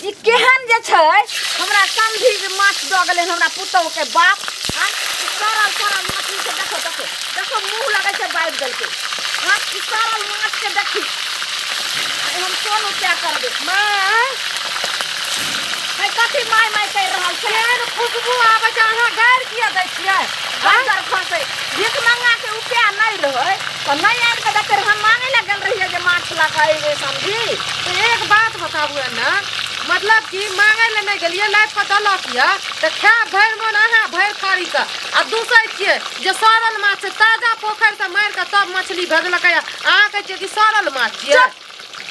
ई केहन जे छै हमरा समझी जे माछ द गेलै हमरा पुतौ के बाप हां सरल सरल मछली के देखो देखो देखो मुंह लगे छै बाइब देलकै हां ई सरल माछ के देखी हम कोन क्या करबे माय है कथी माय माय कह रहल छै यार खुशबू आबै छै अहाँ गार किया दै छियै अंदर फंसे भीख मंगा के उपाय नहीं रहे तो नहीं आन के देखे हम मांगे लगल रहिए जे माछ लगाई रे समझी तो एक बात बताबू ना मतलब कि मांगे ले नहीं गेलिए लाइफ का दलक या तो खा भर मन अहाँ भर खारी का आ दूसरे छिए जे सरल माछ ताजा पोखर से मार के तब मछली भेजलक या अहाँ कह छिए कि सरल माछ छिए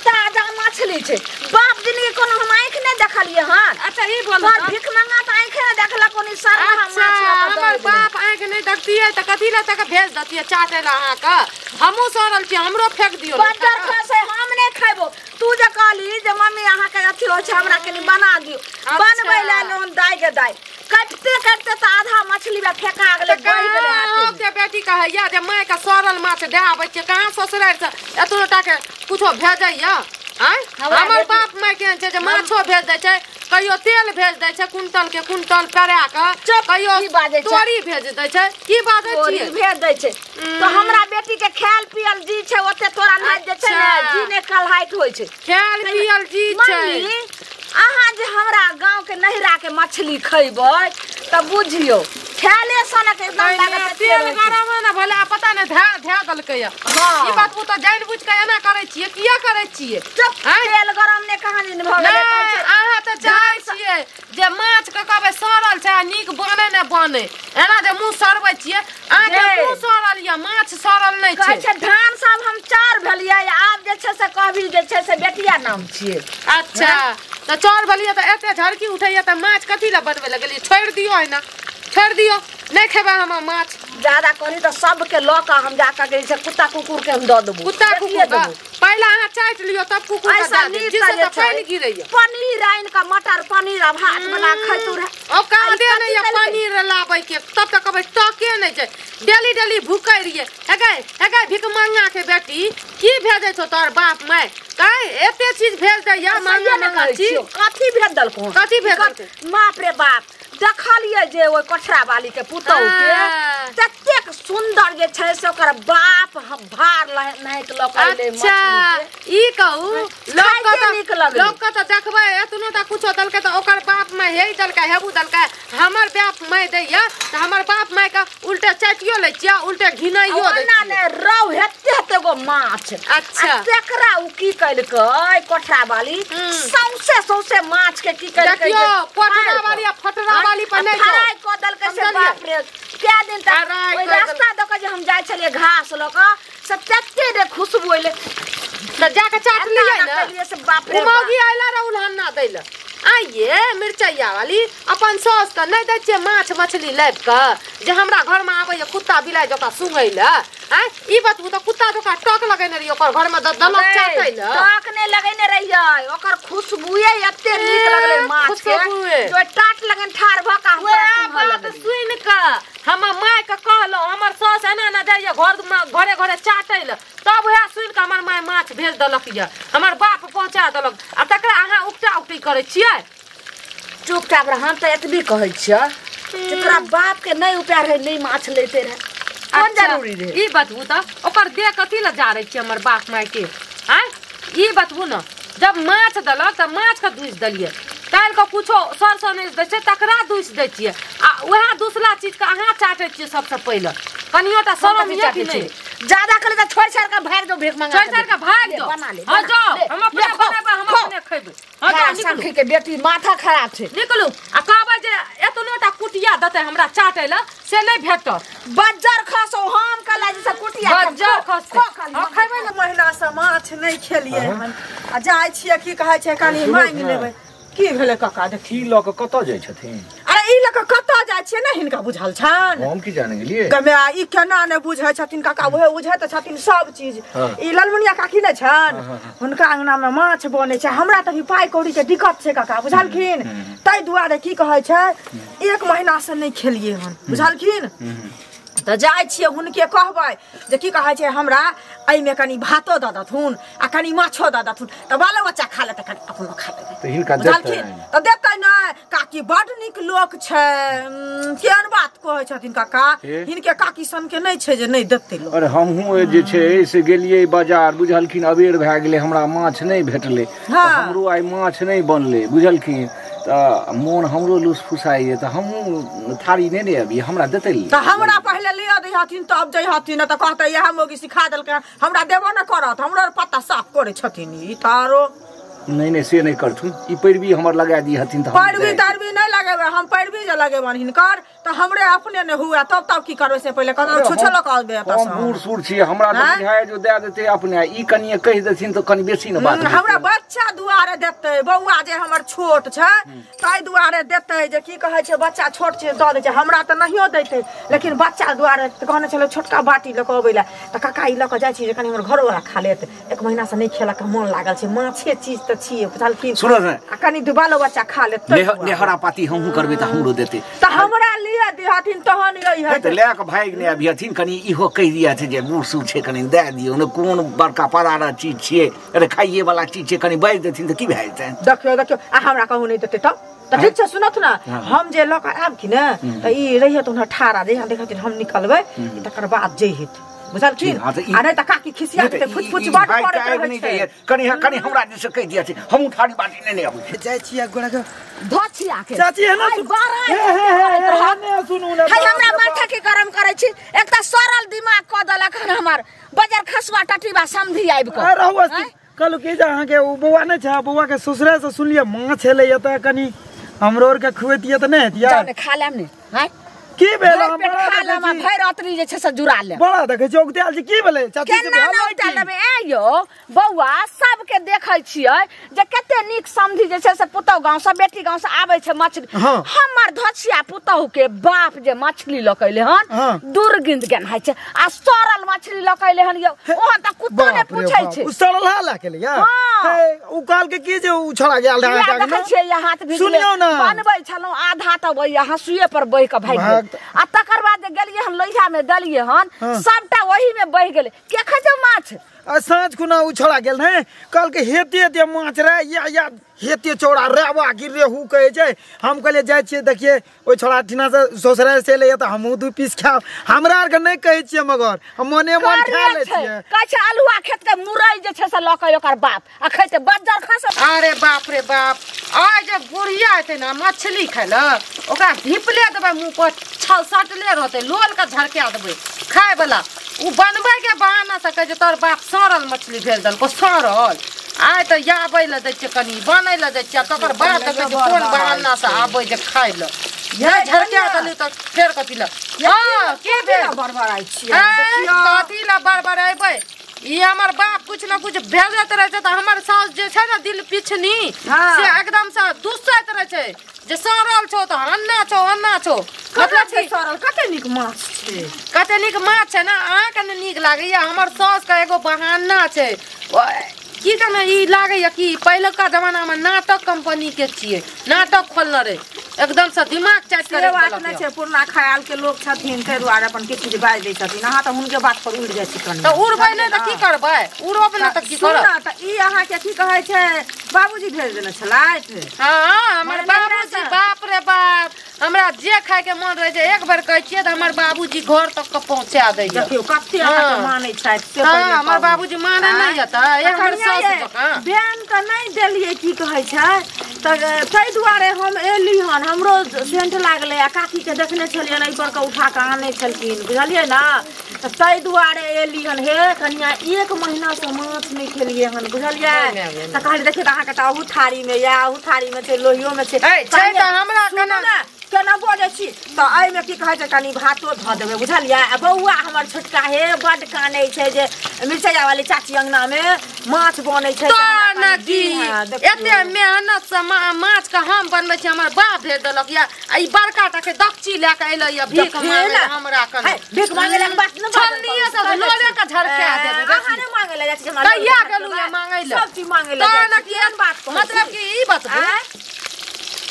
ताजा मछली छै बाप जिंदगी कोनो हम आंख नहीं देखलिए हां अच्छा ई बोल भीख मंगा त आंख नहीं देखला कोनी सरल माछ हमर बाप आंख नहीं देखतिए त कथि ला तक भेज दतिए चाटे ला अहाँ का हमहु सरल छी हमरो फेंक दियो बटर खसे हम नहीं खाइबो तू जे कहली जे मम्मी अहाँ के अथी हो छै हमरा कनी बना दियो बनबै ला लोन दाई के दाई कटते कटते त आधा मछली में फेंका गेलै गई गेलै हाथ के बेटी कहैया जे माय का सरल माछ दे आबै छै कहां ससुरार से एतोटा के कुछो भेजैया हमर बाप माय के छै जे माछो भेज दै छै कहियो तेल भेज दै छै कुंटल के कुंटल पेरा के कहियो तोरी भेज दै छै की बाजै छियै भेज दै छै तो हमरा बेटी के खायल पियल जी छै ओते तोरा नहीं जे छै ने जी ने कलहाइट होय छै खायल पियल जी छै अहाँ जे हमरा गांव के नहिरा के मछली खइबै त बुझियो खाले सन के एकदम लागत तेल गरम है ना भले पता नहीं धा दलकै या ई बात को तो जान बुझ के एना करै छियै किया करै छियै तेल गरम ने कहां दिन भ गेलै अहाँ त चाहै छियै जे माछ के कहबै सरल छै नीक बने ने बने एना जे मुंह सरबै छियै अहाँ के मुंह सरल या माछ सरल नै छै अच्छा धान सब हम चार भेलियै आब जे छै से कहबी जे छै से बेटिया नाम छियै अच्छा त चार भेलियै त एते झड़की उठैया त माछ कथि ला बनबै लगलियै छोड़ दियो है ना छोड़ दियो नहीं खेबा हम माछ ज्यादा करी तो सब के ल के हम जाके गई से कुत्ता कुकुर के हम द देबो कुत्ता कुकुर पहला अहाँ चाट लियो तब कुकुर के दे दे जिससे तो पानी गिरैया पनीर आइन का मटर पनीर आ भात बना खैतू रे ओ का दे नहीं या पनीर लाबै के तब तक कहबै टके नहीं छै डेली डेली भूकै रिए हेगे भिख मंगा के बेटी की भेजै छौ तोर बाप माय काई एते चीज भेज दे या मंगा छी कथि भेज दलको कथि भेज दलको बाप रे बाप देखलिए जे ओय कोठरा वाली के पुतौ के ततेक सुंदर जे छै से ओकर बाप भार नहैत लकैले मछली ई कहू लोग का त देखबै एतनो त कुछो दलकै त ओकर बाप माय हेई दलकै हेबू दलकै हमर बाप माय दैया त हमर बाप माय का उल्टे चाटियो लै छिया उल्टे घिनाइयो दै छिया ना रौ हेते गो माछ अच्छा तेकरा उ की कइलकै कोठरा वाली सौसे माछ के की कइलकै देखियो कोठरा वाली आ फटरा वाली पर नै फ्राई क दलकै से बाप रे क्या दिन तक ओइ रास्ता द के जे हम जाय छलिए घास ल के से तत्ते रे खुशबू अइले त जाके चाट लियै ना से बाप रे मौगी आइला रहउल ना दैला आइए मिर्चैया वाली अपन सौस त नहीं दै छियै माछ मछली लाइब के जे हमरा घर में आबै कुत्ता बिलाई जका सुंगै ले हैं ई बात त कुत्ता जका टक लगैने रही ओकर घर में दलक चाटै ले टक ने लगैने रहियै ओकर खुशबूए एते नीक लगले माछ के जो टाट लगन ठार भ का हमरा बात सुन के हम माय के कहलो हमर सौस एना ना जाइए घर में घरे घरे चाटै ले तब वह सुन के हमर माय माछ भेज दलक या हमर बाप पहुंचा दलक आ तकरा अहाँ उकटा उकटी करै छियै चुपचाप रह हम त एतबी कहै छियै जेकरा बाप के नहीं उपाय रहे नहीं माछ लेते रहे कौन जरूरी रे ई बतबू त ओकर देह कथि ला जा रही छियै हमर बाप माय के हैं ई बतबू न जब माछ दलक त माछ का दूस दलिए काल का कुछो सरसो नहीं दै छै तकरा दूस दै छियै आ वह दूसरा चीज का अहाँ चाटै छियै सबसे पहिले कनियो त शरम ये कि नहीं ज्यादा करे त छोड़ के भाग दो भीख मंगा छोड़ के भाग दो बना ले हां जाओ हम अपने बनाबा हम अपने खइबे हां जा निकलू के बेटी माथा खराब छै निकलू आ कहबा जे एतनोटा कुटिया दते हमरा चाटै ला से नहीं भेटत बज्जर खसो हम कला जैसे कुटिया बज्जर खस आ खइबै न महिना से माछ नहीं खेलिए हन आ जाय छियै की कहै छै कनी मांग लेबै की भेले काका देखी ल के कत जाय छथिन अरे ई ल के कत जाय छियै न हिनका बुझल छन हम की जाने गेलिए गमे ई केना ने बुझै छथिन काका ओहे बुझै त छथिन सब चीज ई ललमुनिया काकी नै छन हुनका अंगना में माछ बनै छै हमरा त पाई कौड़ी के दिक्कत छै काका बुझलखिन तै दुआरे की कहै छै एक महीना से नहीं खेलिए हन बुझलखिन तो जाय छियै हुनके कहबै जे की कहै छै हमरा एहिमे कनी भातो दऽ देथुन आ कनी माछो दऽ देथुन तऽ बालो बच्चा खा लेतै कनी अपनो खा लेतै तो हिनका देतै तऽ देतै नहि काकी बड नीक लोक छै केहन बात कहै छथिन काका हिनके काकी सन के नहीं छै जे नहीं देतै लोक अरे हमहूँ जे छै से गेलियै बाजार बुझलखिन अबेर भए गेलै हमरा माछ नहीं भेटलै हमरो आइ माछ नहीं बनलै बुझलखिन तो मोन हमरो लूस फुसाइए तो हमहूँ थारी नहीं ने अभी हमरा देते तो हमरा पहले ले दे हथिन तब जई हथिन तो कहते यह मोगी सिखा देलकै हमरा देबो न करत हमरो पत्ता साफ करे छथिन ई तारो नहीं से नहीं करथुन ई पैरवी हमर लगा दी हथिन तो पैरवी तारवी नहीं लगेबे हम पैरवी जे लगेबन हिनकर तो हमरे अपने ने हुआ तब की करबे से पहले ककरो छुछलो कहबे त हम बूढ़ सूढ़ छी हमरा तो बुझाय जो दे देते अपने ई कनिए कह देथिन तो कनी बेसी न बात हमरा बच्चा दुआरे देते बौआ जे हमर छोट छै ताई दुआरे देते जे की कहै छै बच्चा छोट छै द दे छै हमरा त नहियो देते लेकिन बच्चा दुआरे कहने छले छोटका बाटी ल कहबै ला त काका ई ल क जाय छी जे कनी हमर घर वाला खा लेत एक महीना से नहीं खेलक मन लागल छै माछे चीज त छिए बुझलखिन सुनो न आ कनी दुबालो बच्चा खा लेत नेहरा पाती हमहु करबे त हमरो देते त हमरा लिया देहथिन तहन रही है त ले के भाग ने अभी हथिन कनी इहो कह दिया छै जे बूढ़ सूढ़ छै कनी दे दियो न कोन बड़का परारा चीज छिए अरे खाइए वाला चीज छै कनी बाज देथिन त की भए जेतै देखियो आ हमरा कहू नहीं देते त ठीक छै सुनत ना हम जे लक आब कि न त ई रहिए त ठारा जे देखथिन हम निकलबै तकर बाद जे हेत बुझलखिन आ नहीं त काकी खिसिया के फुच बात करे छै कनी हमरा जे से कह दिया छै हम थारी बाटी नहीं आबै जाय छिया गोड़ा के धोछिया के चाची है ना सुनू ना हमरा माथा के गरम करे छी एक त सरल दिमाग क देलक हमर बजार खसवा टटीबा समधी आइब क रहु कल के जा अहाँ के बौआ नहीं छै बौआ के ससुरे से सुनलिए माछ हेले त कनी हमरो और के खुएतिए त नहीं हेतिया जाने खा लेम ने हैं की भेल हम खा लेम भरि रात्रि जे छै से जुड़ा ले बड़ा देखे छै उगताल जी की भेले चाची से केना न उठा लेबे ए यो बौआ सब के देखै छियै जे कते नीक समधी जे छै से पुतौ गांव से बेटी गांव से आबै छै मछली हमर धछिया पुतौ के बाप जे मछली लकैले हन दुर्गिंद गन है छै आ सरल मछली लकैले हन यो ओहन त कुत्ता ने पूछै छै उ सरल हाला के लिया उ काल के की जे उ छोड़ा गेल रहा का देखै छियै या हाथ भिजले सुनियो ना बनबै छलौ आधा त वही हसुए पर बहि के भाग गेल आ तकर बाद गेलिए हम लोहिया में दलिए हन सबटा वही में बहि गेले के खजो माछ आ साँझ खुना उ छोड़ा गेल है कल के हेते माछ रे या हेते चौड़ा रेवा की रेहू कहे छै हम कहले जाय छियै देखिए ओइ छोड़ा ठिना से ससुराल से ले त हमहु दू पीस खाब हमरा आर के नहीं कहे छियै मगर हम मने मन खा ले छियै कहै छै आलूआ खेत के मुरई जे छै से लकै ओकर बाप आ खैते बज्जर खस अरे बाप रे बाप आज जे बुढ़िया हेतै ना मछली खैला ओकरा ढिपले देबै मुंह पर छल सटले रहतै लोल के झरका देबै खाय वाला उ बनबै के बहाना से कहै छै तोर बाप सरल मछली भेज देलको सरल आइ त याबै ल दै छै कनी बनै ल दै छै तकर बाद कहै छै कोन बहाना से आबै जे खाय ल ये झरका देली त फेर कथि ल हां के भेल बड़बड़ाई छियै कथि ल बड़बड़ाइबै ई हमर बाप कुछ न कुछ भेजत रहे छै त हमर सास जे छै ना दिल पिछनी से एकदम से दुसैत रहे छै जे सरल छौ त अन्ना छौ मतलब छै सरल कते नीक माछ छै कते नीक माछ छै ना अहाँ के नीक लागैया हमर सास के एगो बहाना छै की कने ई लागैया कि पहिलका जमाना में नाटक कंपनी के छियै नाटक खोलने रे एकदम से दिमाग चाट करे बात नहीं छै पुरना ख्याल के लोग छथिन ते दुआरे अपन किछ चीज बाज दै छथिन अहाँ त हुनके बात पर उड़ जाय छी कनी त उड़बै नै त की करबै उड़ब नै त की करब सुन त ई अहाँ के की कहै छै बाबूजी भेज देने छलाइत हां हमर बाबूजी बाप रे बाप हमरा जे खाय के मन रहे छै एक बार कहै छियै त हमर बाबूजी घर तक के पहुंचा दै छै देखियो कते अहाँ के मानै छै से हां हमर बाबूजी मानै नै जता ए हमर सास जका बयान त नहीं देलिए की कहै छै त तै दुआरे हम एली हन हमरो सेंट लागले आ काकी के देखने छलिए नै पर के उठा के आने छलकिन बुझलिए ना त तै दुआरे एली हन हे कन्या एक महीना से माछ नहीं खेलिए हन बुझलिए त कहली देखिए अहाँ के त अहू थारी में या अहू थारी में छै लोहियो में छै छै त हमरा केना बोले छी त आई में की कहै छै कनी भातो ध देबे बुझलिए आ बौआ हमर छोटका हे बड कानै छै जे मिरचाया वाली चाची अंगना में माछ बनै छै ना की एते मेहनत से माछ के हम बनबै छी हमर बाप भेज देलक या ई बड़का टा के दक्षी ले के एलै या भीख मांगे हमरा कने भीख मांगे ले बात न छलनिए से लोले के झरका देबे अहाँ ने मांगे ले जाय छी हमरा कहिया गेलु या मांगे ले सब चीज मांगे ले ना की बात मतलब की ई बात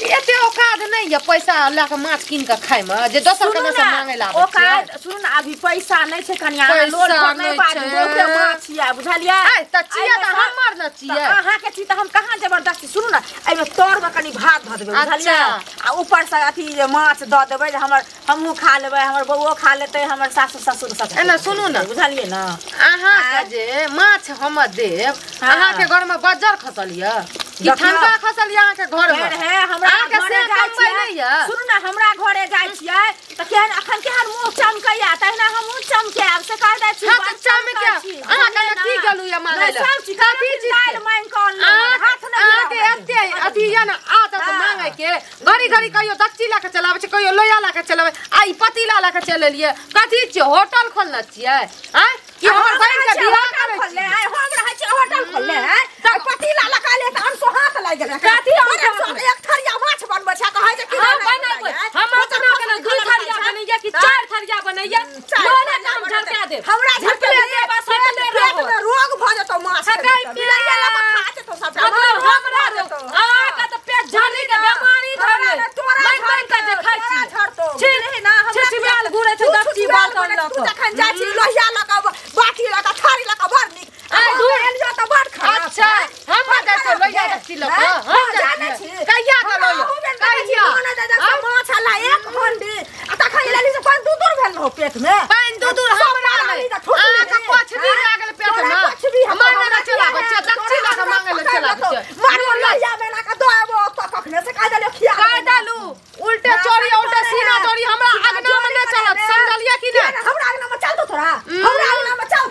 एते औकात नहीं है पैसा ला के माछ कीन के खाए में जे दोसर कने से मांगे ला औकात सुन अभी पैसा नहीं छै कनिया पैसा लोन नहीं नहीं बात छै। बहुते माछ छियै बुझलियै ए त चिया त हमर न चिया अहाँ के छी त हम कहाँ जबरदस्ती सुनू ना एमे तोर में कनी भात ध देबै बुझलियै आ ऊपर से अथी जे माछ द देबै जे हमर हमहू खा लेबै हमर बउओ खा लेतै हमर सासु ससुर सब एना सुनू ना बुझलियै ना अहाँ के जे माछ हम देब अहाँ के घर में बज्जर खसल य कि ठंडा खसल य अहाँ के घर में है हमरा अहाँ के घरे से जाइ कम नहीं छियै है सुनू ना हमरा घरे जाइ छियै त केहन अखन केहन मुंह चमकैया तहिना हमहू चमकायब से कह दै छी हां त चमके अहाँ के की गलु य मांगे ला सब चीज कथी चीज मांग कौन हाथ न अहाँ के एते अथी य ना आदत मांगे के घड़ी घड़ी कहियो दक्षी ला के चलावे छै कहियो लोया ला के चलावे आई पतीला ला के चलेलिए कथी छै होटल खोलना छियै हैं कि हमर बहन के बियाह करे खोलले आइ हम रहै छी होटल खोलले है त पतीला लगा ले त हमसो हाथ लागि गेल कथी हम एक थरिया माछ बनबै छै कहै छै कि बनाबै हम अपना के दू थरिया बनैया कि चार थरिया बनैया लोने काम झरका दे हमरा झरके दे बस पेट में रोग भ जतो माछ सगाई पिलैया ला खा जतो सब मतलब हमरा अहाँ का त पेट झरने के बीमारी धरले मैं का जे खाइ छी छी ना छिछमेल घुरे छै दक्षी बाल्टन ल तू जखन जाइ छी लोहिया लगा बाटी लगा थारी लगा बड़ नीक आई दूर एलियो त बड़ खा अच्छा हम जा के लोया दक्षी ल हम जाने छी कहिया के लोया कहिया माछ ला एक हंडी आ तखन लेली से पानी दूर भेल हो पेट में पानी दूर हमरा नहीं अहाँ के कुछ भी लागल पेट में मांगे न चला बच्चा दक्षी ला के मांगे ल चला बच्चा मारो लोहिया में ला के दोबो त कखने से कह देलियो खिया कह डालू उल्टे चोरी उल्टे सीना चोरी हमरा अगना में न चलत समझलिए कि नहीं हमरा अगना में चल दो थोड़ा हमरा अगना में चल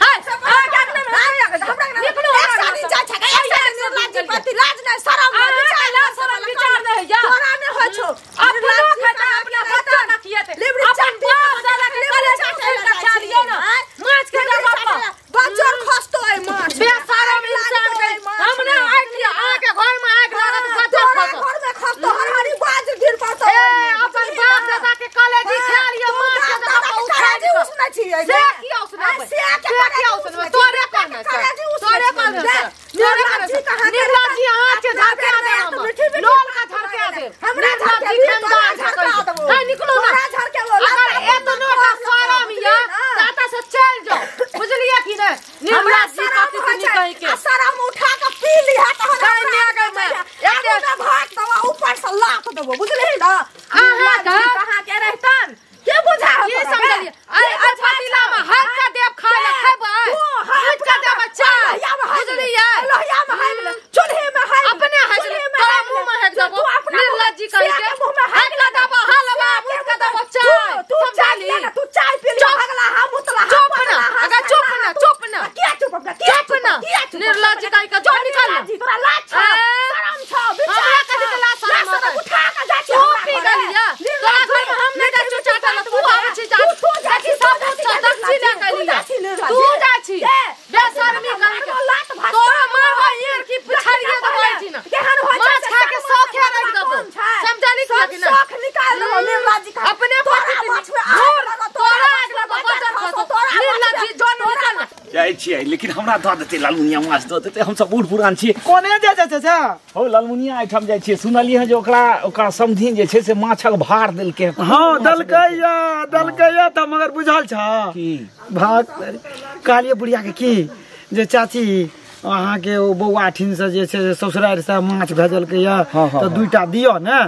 हमरा अगना में निकलो एक साथी जा छ एक साथी लाजी पति लाज नहीं शरम विचार नहीं जा तोरा ने हो छो अपनो खाता अपना बच्चा न किएते अपन बाप दादा के करे का चाहिए ना माछ के बापा बच्चा खस्तो है माछ बेशरम इंसान के हमने आइठ आ के घर में आग लागत बच्चा खस्तो घर में खस्तो हरी बाज गिर पड़तो ए अपन बाप दादा के कलेजी खा लियो माछ के बापा उठा दी उसना छी से की उसना से की उसना तोरे कहना तोरे कहना निर्लज्जी हाथ के झरके दे हम लोल का झरके दे हमरा झरके खंदार झरके हां निकलो ना झरके वो अगर एतनो का शरम या ताता से चल जाओ बुझलिए कि नहीं निर्लज्जी कथि के निकल के शरम उठा के पी लिया त कहीं ने गए मैं एते भात दवा ऊपर से लात देबो बुझली ना आहा कहां के रहतन के बुझा ये समझलिए अरे पतीला में हाथ का देव खा ले खेबे हाथ का देव बच्चा बुझलिए लोहिया में हाथ चूल्हे में हाथ अपने हाथ तोरा मुंह में हाथ देबो निर्लज्जी कहि के हाथ का देव हलवा मुंह का देव बच्चा तू चाय तू चाय पी ले अगला हम उतला चुप ना अगर चुप ना क्या चुप ना निर्लज्जी कहि के जो निकल तोरा लाज छ शरम छ हमरा कथि के लाज शरम उठा के जा तू पी गलिया तोरा घर में हम नहीं जा चाटा तू आवे छी जा देखि सब दक्षी ले गलिया तू जा छी बेशर्मी कहि के तोरा मारवा ईर की पिछड़िए दबाई छी ना माछ खा के शौक है रख दबो समझली कि ना शौक निकाल दो निर्लज्जी का अपने पति तोरा अगला बजर खसो निर्लज्जी जो निकल जाइ छियै लेकिन हमरा दऽ देतै लालमुनिया माछ दऽ देतै हम सब बूढ़ पुरान छियै कोने जा जा हो लालमुनिया एहिठाम जाइ छियै सुनलियै हँ जे ओकरा समधिन जे छै से माछक भार देलकै हाँ दलकैया त मगर बुझल छ की भाग कहलिए बुढ़िया के की जे चाची अहाँ के ओ बौआ ठिन से जे छै ससुरारि से माछ भेजलकै या त दुइटा दियो ने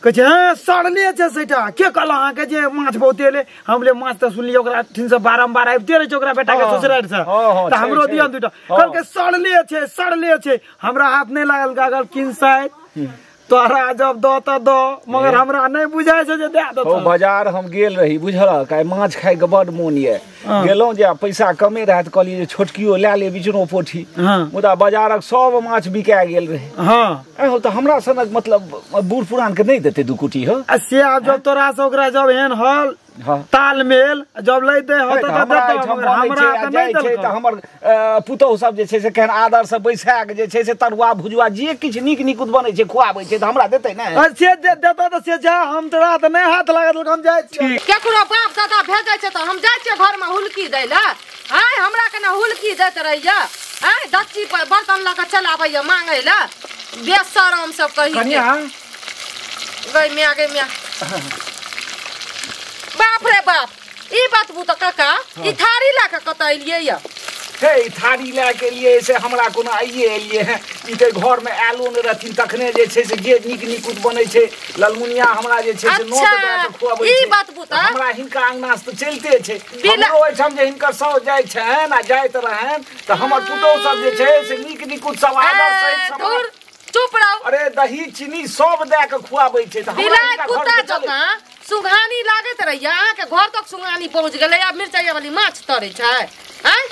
कहै छै हां सड़ले छै सेटा के कहल अहाँ के जे माछ बहुते ले हमले माछ त सुनलिए ओकरा ठिन से बारंबार आबिते रहे छै ओकरा बेटा के ससुरारि से त हमरो दियो दुइटा कहलकै सड़ले छै हमरा हाथ नहीं लागल कागल किनसाइ तोरा जब दो त दो मगर हमरा नहीं बुझाय छै जे दे दो ओ बाजार हम गेल रही बुझल काई माछ खाय के बड मोन ये गेलौं जे पैसा कमे रहत कहलिए जे छोटकियो लै ले बिचनो पोठी मुदा बाजारक सब माछ बिका गेल रहे हां हो त हमरा सनक मतलब बूढ़ पुरान के नहीं देते दू कुटी हो से अब जब तोरा से ओकरा जब एहन हल तालमेल जब लै दे हो त हमरा त नहीं छै त हमर पुतौह सब जे छै से केहन आदर से बैसा के जे छै से तरुआ भुजुआ जे किछ नीक नीक बनै छै खुआबै छै त हमरा देतै ने से देता त से जा हम तोरा त नहीं हाथ लागत हम जाय छी केकरो बाप दादा भेजै छै त हम जाय छियै घर में हुलकी दै ला हाय हमरा के ना हुलकी दैत रहिया हाय दक्षी पर बर्तन ल के चलाबै मांगै ला बेशरम सब कहि कन्या गई मिया बाप रे बाप ई बात बु त काका ई थारी ला के कतैलिए या हे थारी ला के लिए से हमरा कोनो आइए एलिए हैं ई ते घर में आलो न रहथिन तखने जे छै से जे नीक नीकुत बनै छै ललमुनिया हमरा जे छै से नोत दे के खुआबै छै ई बात बुता हमरा हिनका अंगना से चलते छै हमरो ओइठम जे हिनकर सौ जाय छन आ जाइत रहन त हमर पुतौ सब जे छै से नीक नीकुत सब आदर सहित दूर चुप रहो अरे दही चीनी सब दे के खुआबै छै त हमरा हिनका घर में चल सुघानी लागत रहिया अहाँ के घर तक सुघानी पहुंच गेलै अब मिरचाई वाली माछ तरे छै हैं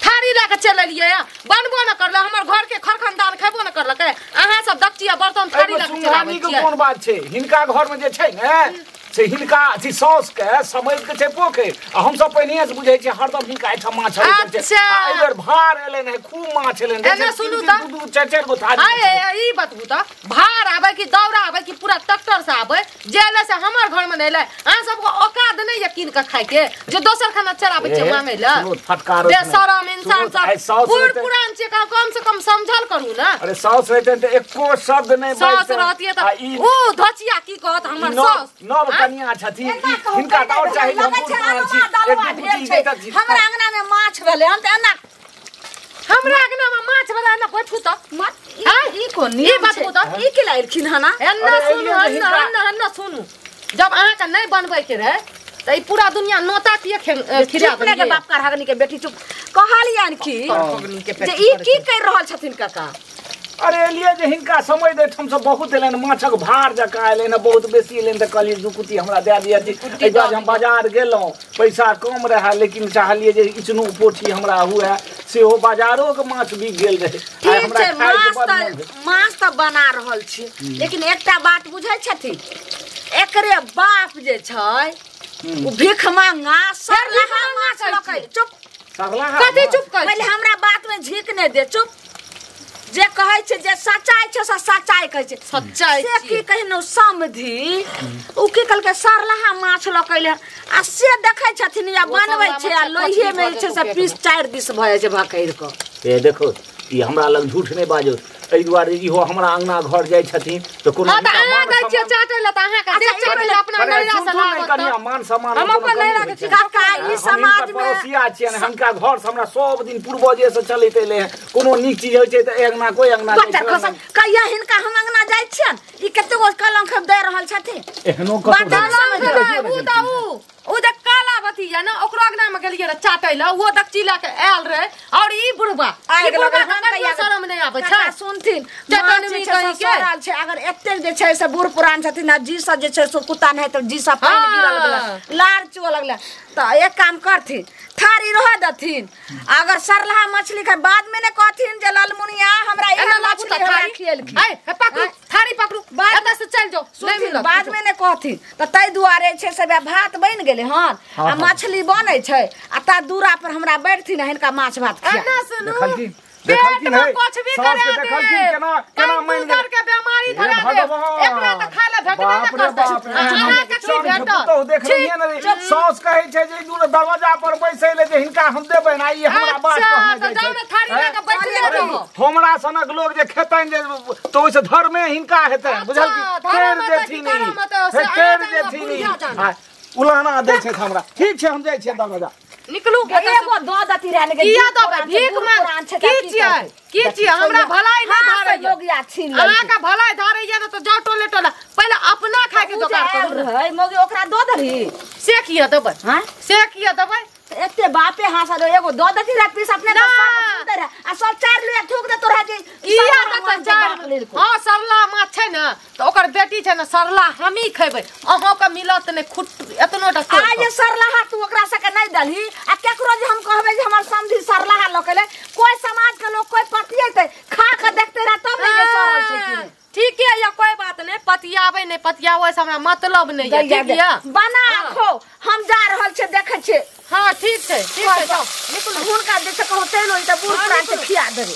थारी ला के चललिए बनबो न करले हमर घर के खरखनदार खेबो न करलकै अहाँ सब दक्चिया बर्तन थारी ला के चलाबै के कोन बात छै हिनका घर में जे छै ने से हिनका अथी सौस के समझ के छै पोखरि आ हम सब पहिने से बुझै छै हरदम हिनका एठा माछ छै आ एबर भार एलै ने खूब माछ एलै एना सुनु त दू चार गो थारी ई बतबू त भार आबै कि दौरा आबै कि पूरा ट्रैक्टर से आबै जेले से हमर घर में नैले अहाँ सबको औकात नहीं यकीन के खाए के जो दोसर खाना चलाबै छै मांगे ला फटकार बेशरम इंसान सब बूढ़ पुरान छै कम से कम समझल करू ना अरे साउस रहते त एको शब्द नहीं साउस रहतिए त ओ धचिया की कहत हमर साउस नव कन्या छथिन हिनका त और चाहिए हम बूढ़ पुरान छी एक बुटी देता छी हमरा अंगना में माछ भेले हम त एना हमरा अंगना में माछ भेले ना बैठू त ई कोन ई बात बता ई के लाइलखिन हना एन्ना सुनु एन्ना सुनु जब अहाँ के नहीं बनबै के रहे त ई पूरा दुनिया नोता किए खिरा अपने के बाप का हगनी के बेटी चुप कहलियन की जे ई की कर रहल छथिन काका अरे लिए जे हिनका समय दे हम सब बहुत एलन माछक भार जका एलन बहुत बेसी एलन त कहलिए दुकुती हमरा दे दिया जी ए बार हम बाजार गेलौ पैसा कम रहा लेकिन चाहलिए जे इचनो पोठी हमरा हुए से हो बाजारो के माछ बिक गेल रहे आइ हमरा खाए के माछ त बना रहल छी लेकिन एकटा बात बुझै छथि एकरे बाप जे छै ओ भीख मांगा सरलहा माछ लकै चुप सरलहा कथि चुप कर पहले हमरा बात में झीक ने दे चुप जे कहै छै जे सच्चाई छै से सच्चाई कहै छै सच्चाई से की कहिनो समधि उ की कहलकै सरलहा माछ लकैले आ से देखै छथिन या बनबै छै आ लोहिए में छै से पीस 4 दिस भ जाय छै भकैर क ए देखो ई हमरा लग झूठ नहीं बाजो एहि दुआरे इहो हमरा अंगना घर जाय छथिन त कोनो आ दै छियै चाटै ल त अहाँ के देख चाटै अपना नैरा से लागत मान सम्मान हम अपन नैरा के छी काका ई समाज में पड़ोसिया छियन हमका घर से हमरा सब दिन पूर्वजे से चलैत एले कोनो नीक चीज होय छै त अंगना कोई अंगना बच्चा कहिया हिनका हम अंगना जाय छियन ई कते गो कलंक दे रहल छथिन एहनो उ जे काला बतिया ना ओकरो अंगना में गेलिए चाटै ल वो दक्ची ला के आयल रहे और ई बुढ़बा शरम नहीं आबै छै सुनथिन चटनी में कहि के सरल छै अगर एते जे छै से बूढ़ पुरान छथिन आ जी सब जे छै से कुत्ता नहीं त जी सब पानी गिरल गेल लार चुआ लगले त एक काम करथिन थारी रह दथिन अगर सरलहा मछली के बाद में ने कहथिन जे ललमुनिया हमरा एना मछली हमरा खियल की ए पकड़ू थारी पकड़ू एत से चल जाओ नहीं मिलत बाद में ने कहथिन त तै दुआरे छै से भात बन गेले हन आ मछली बनै छै आ ता दूरा पर हमरा बैठथिन हिनका माछ भात खिया एना सुनु देखलखिन है कुछ भी करे देखलखिन केना मान गेल के बीमारी धरा दे एकरा त खाले भेटबे न करतै अहाँ के की भेट तो देख रहिए न साउस कहै छै जे दूर दरवाजा पर बैसैले जे हिनका हम देबै ना ई हमरा बात कहने जाय छै थारी ला के बैठले रहो हमरा सनक लोग जे खेतन जे तो ओइसे धर्मे हिनका हेतै बुझल की केर देथिन केर देथिन उलाना दै छै हमरा ठीक छै हम जाइ छियै दरवाजा निकलू एगो दो दती रहने के किया दबे भीख में की छियै हमरा भलाई न धारै योगिया छीन अहाँ का भलाई धारै या न त जाओ टोले टोला पहले अपना खाए के जोगाड़ करू है मोगी ओकरा दो दही से किया दबै हां से किया दबै एते बापे हासा दो एगो दो दती रा पीस अपने का सुंदर है आ सब 4 लिया ठोक दे तोरा जे किया त चार हां सरला माछ छै न त ओकर बेटी छै न सरला हमी खैबै अहाँ के मिलत ने खुट एतनोटा आ ये सरला तू ओकरा से के नहीं दलही आ केकरो जे हम कहबै जे हमर समधी सरला लकले कोई समाज के लोग कोई पतियेते खा के देखते रह तब नहीं सरल छै कि ठीक है या कोई बात नहीं पतियावे नहीं पतियावे से हमरा मतलब नहीं है ठीक है बना खो हम जा रहल छै देखे छै हां ठीक है जाओ निकल हुनका जे से कहते लो त बूढ़ पुरान से खिया देबे